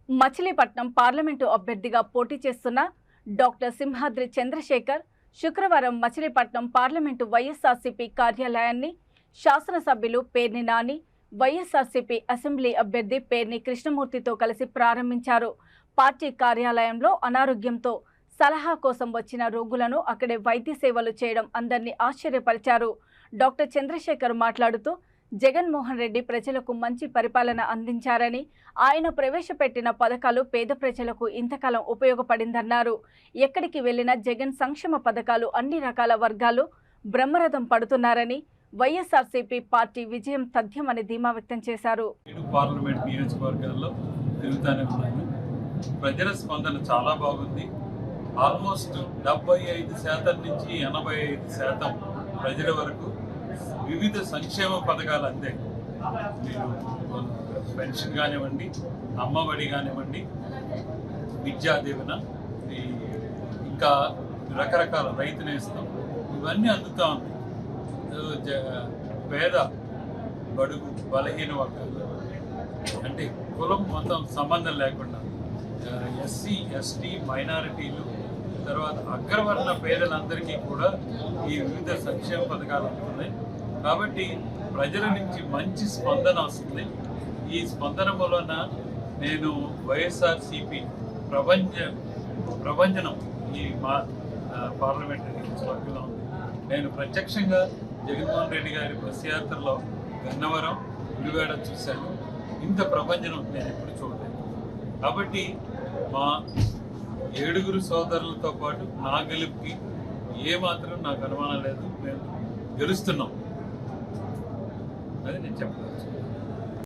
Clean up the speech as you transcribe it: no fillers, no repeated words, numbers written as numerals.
Machilipatnam parliament అభ్యర్థిగా పోటీ చేస్తున్న డాక్టర్ సింహాద్రి చంద్రశేఖర్ శుక్రవారం మచిలీపట్నం పార్లమెంటు వైఎస్ఆర్సీపీ కార్యాలయాన్ని శాసనసభ్యులు పేర్ని నాని, వైఎస్ఆర్సీపీ అసెంబ్లీ అభ్యర్థి పేర్ని కృష్ణమూర్తితో కలిసి ప్రారంభించారు. పార్టీ కార్యాలయంలో అనారోగ్యంతో సలహా కోసం వచ్చిన రోగులను అక్కడే వైద్య సేవలు చేయడం అందరినీ ఆశ్చర్యపరిచారు. డాక్టర్ చంద్రశేఖర్ మాట్లాడుతూ జగన్మోహన్ రెడ్డి ప్రజలకు మంచి పరిపాలన అందించారని, ఆయన ప్రవేశపెట్టిన పథకాలు పేద ప్రజలకు ఇంతకాలం ఉపయోగపడిందన్నారు. ఎక్కడికి వెళ్లిన జగన్ సంక్షేమ పథకాలు అన్ని రకాల వర్గాలు బ్రహ్మరథం పడుతున్నారని, వైఎస్ఆర్సీపీ పార్టీ విజయం తథ్యమని ధీమా వ్యక్తం చేశారు. పార్లమెంట్ నియోజకవర్గాల్లో తిరుగుతానే ఉన్నాను. ప్రజల స్పందన చాలా బాగుంది. ఆల్మోస్ట్ 75% నుంచి 85% ప్రజల వరకు వివిధ సంక్షేమ పథకాలు అందాయి. మీరు పెన్షన్ కానివ్వండి, అమ్మఒడి కానివ్వండి, విద్యా దీవెన, ఇంకా రకరకాల రైతు నేస్తం, ఇవన్నీ అందుతూ ఉన్నాయి. పేద బడుగు బలహీన వర్గాలు అంటే కులం మొత్తం సంబంధం లేకుండా ఎస్సీ ఎస్టీ మైనారిటీలు, తర్వాత అగ్రవర్ణ పేదలందరికీ కూడా ఈ వివిధ సంక్షేమ పథకాలు అందుతున్నాయి. కాబట్టి ప్రజల నుంచి మంచి స్పందన వస్తుంది. ఈ స్పందన వలన నేను వైఎస్ఆర్సీపీ ప్రభంజనం ఈ మా పార్లమెంటరీ నియోజకవర్గంలో ఉంది. నేను ప్రత్యక్షంగా జగన్మోహన్ రెడ్డి గారి బస్ యాత్రలో గన్నవరం, ఉల్లిగడ్డ చూశాను. ఇంత ప్రభంజనం నేను ఎప్పుడు చూడలేదు. కాబట్టి మా 7 సోదరులతో పాటు నా గెలుపుకి ఏమాత్రం నాకు అనుమానం లేదు. మేము గెలుస్తున్నాం, అది నేను చెప్పవచ్చు.